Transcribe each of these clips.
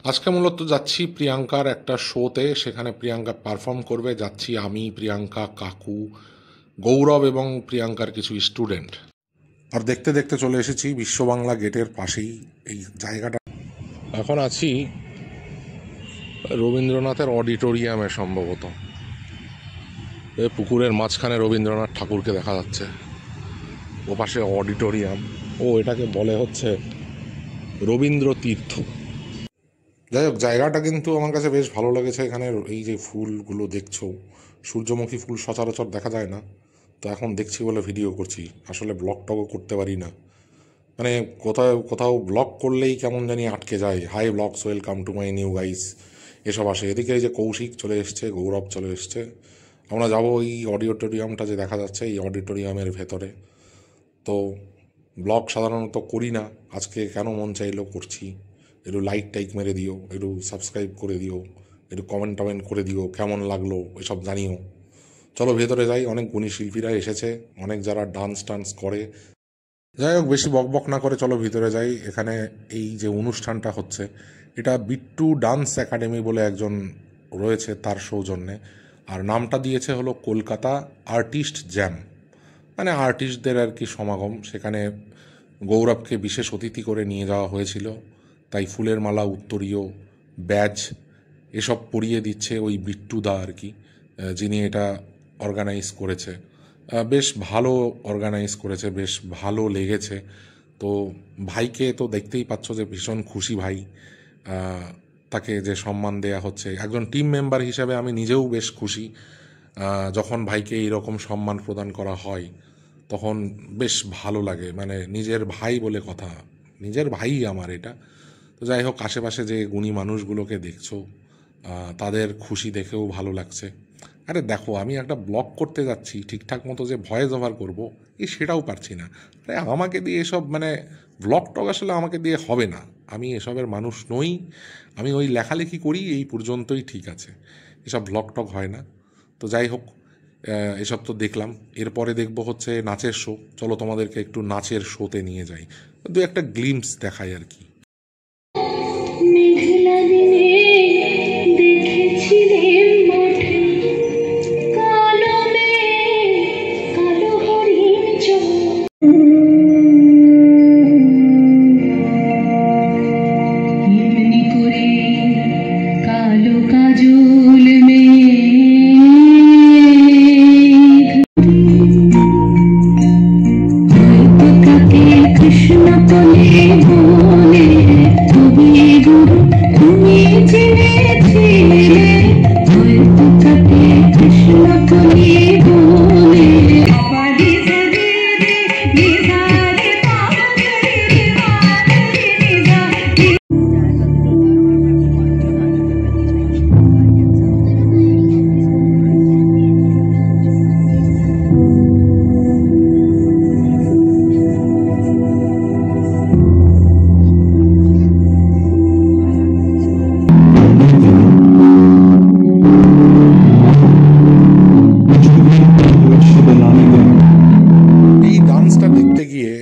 আজকে মূলত যাচ্ছি প্রিয়াঙ্কার একটা শোতে, সেখানে প্রিয়াঙ্কা পারফর্ম করবে। যাচ্ছি আমি, প্রিয়াঙ্কা, কাকু, গৌরব এবং প্রিয়াঙ্কার কিছু স্টুডেন্ট। আর দেখতে দেখতে চলে এসেছি বিশ্ব বাংলা গেটের পাশেই এই জায়গাটা। এখন আছি রবীন্দ্রনাথের অডিটোরিয়ামে সম্ভবত। পুকুরের মাঝখানে রবীন্দ্রনাথ ঠাকুরকে দেখা যাচ্ছে, ওপাশে অডিটোরিয়াম। এটাকে বলে হচ্ছে রবীন্দ্র তীর্থ। যাই হোক, জায়গাটা কিন্তু আমার কাছে বেশ ভালো লেগেছে। এখানে এই যে ফুলগুলো দেখছো, সূর্যমুখী ফুল সচরাচর দেখা যায় না, তো এখন দেখছি বলে ভিডিও করছি। আসলে ব্লগ টগও করতে পারি না, মানে কোথাও ব্লগ করলেই কেমন জানি আটকে যায়। Hi blogs, welcome to my new guys, এসব আসে। এদিকে এই যে কৌশিক চলে এসছে, গৌরব চলে এসছে। আমরা যাবো এই অডিটোরিয়ামটা যে দেখা যাচ্ছে, এই অডিটোরিয়ামের ভেতরে। তো ব্লগ সাধারণত করি না, আজকে কেন মন চাইলো করছি। একটু লাইক টাইক মেরে দিও, একটু সাবস্ক্রাইব করে দিও, একটু কমেন্ট টমেন্ট করে দিও, কেমন লাগলো এসব জানিও। চলো ভেতরে যাই। অনেক গুণী শিল্পীরা এসেছে, অনেক যারা ডান্স টান্স করে। যাই হোক, বেশি বকবক না করে চলো ভিতরে যাই। এখানে এই যে অনুষ্ঠানটা হচ্ছে, এটা বিট্টু ডান্স একাডেমি বলে একজন রয়েছে, তার সৌজন্যে। আর নামটা দিয়েছে হলো কলকাতা আর্টিস্ট জ্যাম, মানে আর্টিস্টদের আর কি সমাগম। সেখানে গৌরবকে বিশেষ অতিথি করে নিয়ে যাওয়া হয়েছিল, তাই ফুলের মালা, উত্তরীয়, ব্যাজ এসব পরিয়ে দিচ্ছে ওই বিট্টুদা আর কি, যিনি এটা অর্গানাইজ করেছে। বেশ ভালো অর্গানাইজ করেছে, বেশ ভালো লেগেছে। তো ভাইকে তো দেখতেই পাচ্ছ যে ভীষণ খুশি ভাই, তাকে যে সম্মান দেয়া হচ্ছে একজন টিম মেম্বার হিসাবে। আমি নিজেও বেশ খুশি যখন ভাইকে এইরকম সম্মান প্রদান করা হয়, তখন বেশ ভালো লাগে। মানে নিজের ভাই বলে কথা, নিজের ভাই আমার এটা। তো যাই হোক, আশেপাশে যে গুণী মানুষগুলোকে দেখছো, তাদের খুশি দেখেও ভালো লাগছে। আরে দেখো, আমি একটা ব্লগ করতে যাচ্ছি, ঠিকঠাক মতো যে ভয়েস ওভার করবো সেটাও পারছি না। আরে আমাকে দিয়ে এসব, মানে ব্লগ টগ আসলে আমাকে দিয়ে হবে না। আমি এসবের মানুষ নই। আমি ওই লেখালেখি করি, এই পর্যন্তই ঠিক আছে। এসব ব্লগ টগ হয় না। তো যাই হোক, এসব তো দেখলাম। এরপরে দেখবো হচ্ছে নাচের শো। চলো তোমাদেরকে একটু নাচের শোতে নিয়ে যাই, দু একটা গ্লিমস দেখাই আর কি।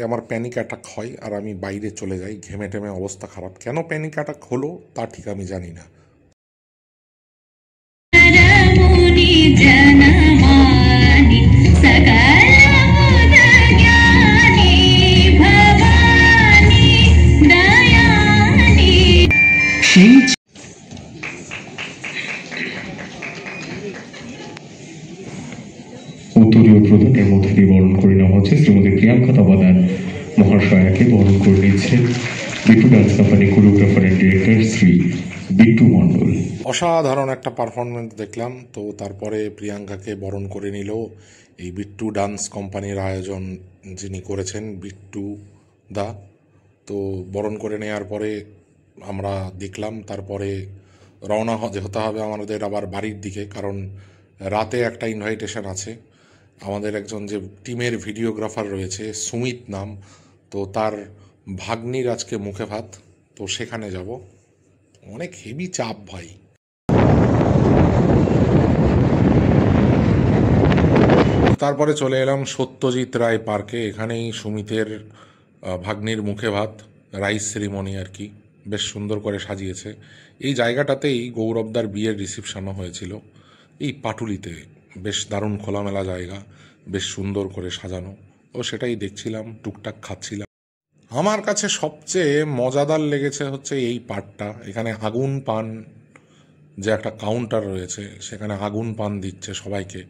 আমার প্যানিক অ্যাটাক হয় আর আমি বাইরে চলে যাই, ঘেমে টেমে অবস্থা খারাপ। কেন প্যানিক অ্যাটাক হলো তা ঠিক আমি জানি না। উত্তরীয় প্রদানের মধ্যে দিয়ে বরণ করে নেওয়া হচ্ছে শ্রীমতী প্রিয়াঙ্কা দাবাদার মহাশয়াকে। বরণ করে নিচ্ছেন Bittu dance company choreographer and director Shri Bittu Mondal. অসাধারণ একটা পারফরমেন্স দেখলাম। তো তারপরে প্রিয়াঙ্কাকে বরণ করে নিল এই বিট্টু ডান্স কোম্পানির আয়োজন যিনি করেছেন, বিট্টু দা। তো বরণ করে নেওয়ার পরে আমরা দেখলাম, তারপরে রওনা হতে হবে আমাদের আবার বাড়ির দিকে, কারণ রাতে একটা ইনভাইটেশন আছে। আমাদের একজন যে টিমের ভিডিওগ্রাফার রয়েছে, সুমিত নাম, তো তার ভাগ্নির আজকে মুখে ভাত, তো সেখানে যাব। অনেক হেভি চাপ ভাই। তারপরে চলে এলাম সত্যজিৎ রায় পার্কে। এখানেই সুমিতের ভাগ্নির মুখে ভাত, রাইস সেরিমনি আর কি, বেশ সুন্দর করে সাজিয়েছে। এই জায়গাটাতেই গৌরবদার বিয়ের রিসেপশনও হয়েছিল, এই পাটুলিতে। বেশ দারুণ খোলামেলা জায়গা, বেশ সুন্দর করে সাজানো। ও সেটাই দেখছিলাম, টুকটাক খাচ্ছিলাম। আমার কাছে সবচেয়ে মজাদার লেগেছে হচ্ছে এই পার্টটা। এখানে আগুন পান, যে একটা কাউন্টার রয়েছে সেখানে আগুন পান দিচ্ছে সবাইকে।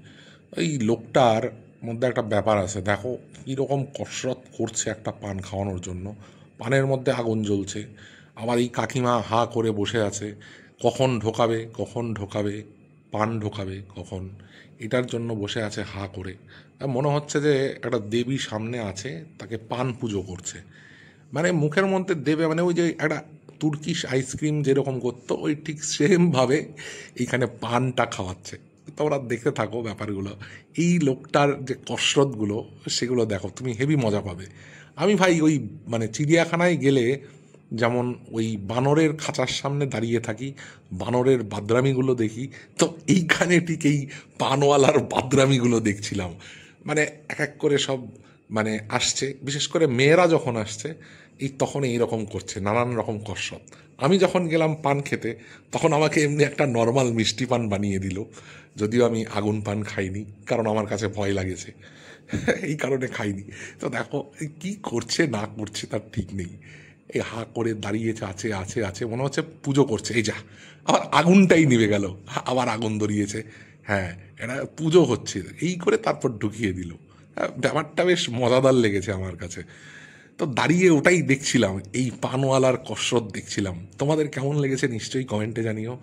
এই লোকটার মধ্যে একটা ব্যাপার আছে, দেখো কীরকম কসরত করছে একটা পান খাওয়ানোর জন্য। পানের মধ্যে আগুন জ্বলছে, আবার এই কাকিমা হা করে বসে আছে, কখন ঢোকাবে কখন ঢোকাবে, পান ঢোকাবে কখন, এটার জন্য বসে আছে হা করে। মনে হচ্ছে যে একটা দেবী সামনে আছে, তাকে পান পুজো করছে। মানে মুখের মধ্যে দেবে, মানে ওই যে একটা তুর্কিশ আইসক্রিম যেরকম করতো ওই ঠিক সেমভাবে এইখানে পানটা খাওয়াচ্ছে। তোমরা দেখতে থাকো ব্যাপারগুলো, এই লোকটার যে কসরতগুলো সেগুলো দেখো, তুমি হেভি মজা পাবে। আমি ভাই ওই মানে চিড়িয়াখানায় গেলে যেমন ওই বানরের খাঁচার সামনে দাঁড়িয়ে থাকি, বানরের বাদরামিগুলো দেখি, তো এইখানে ঠিক এই পানওয়ালার বাদরামিগুলো দেখছিলাম। মানে এক এক করে সব মানে আসছে, বিশেষ করে মেয়েরা যখন আসছে এই তখন এইরকম করছে, নানান রকম কসরত। আমি যখন গেলাম পান খেতে তখন আমাকে এমনি একটা নর্মাল মিষ্টি পান বানিয়ে দিল, যদিও আমি আগুন পান খাইনি, কারণ আমার কাছে ভয় লাগেছে, এই কারণে খাইনি। তো দেখো কি করছে না করছে তার ঠিক নেই, এই হা করে দাঁড়িয়েছে, আছে আছে আছে, মনে হচ্ছে পুজো করছে। এই যা, আবার আগুনটাই নিভে গেল, আবার আগুন ধরিয়েছে। হ্যাঁ, এটা পুজো হচ্ছে, এই করে তারপর ঢুকিয়ে দিল। ব্যাপারটা বেশ মজাদার লেগেছে আমার কাছে। তো দাঁড়িয়ে ওটাই দেখছিলাম, এই পানওয়ালার কসরত দেখছিলাম। তোমাদের কেমন লেগেছে নিশ্চয়ই কমেন্টে জানিও।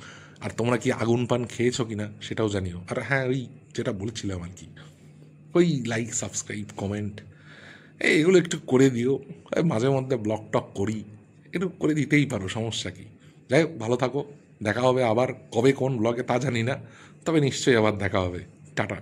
আর তোমরা কি আগুন পান খেয়েছো কিনা সেটাও জানিও। আর হ্যাঁ, ওই যেটা বলছিলাম আর কি, ওই লাইক সাবস্ক্রাইব কমেন্ট এগুলো একটু করে দিও। মাঝে মধ্যে ব্লগ টক করি, একটু করে দিতেই পারো, সমস্যা কি। যাই হোক, ভালো থাকো, দেখা হবে আবার। কবে কোন ব্লগে তা জানি না, তবে নিশ্চয়ই আবার দেখা হবে। টাটা।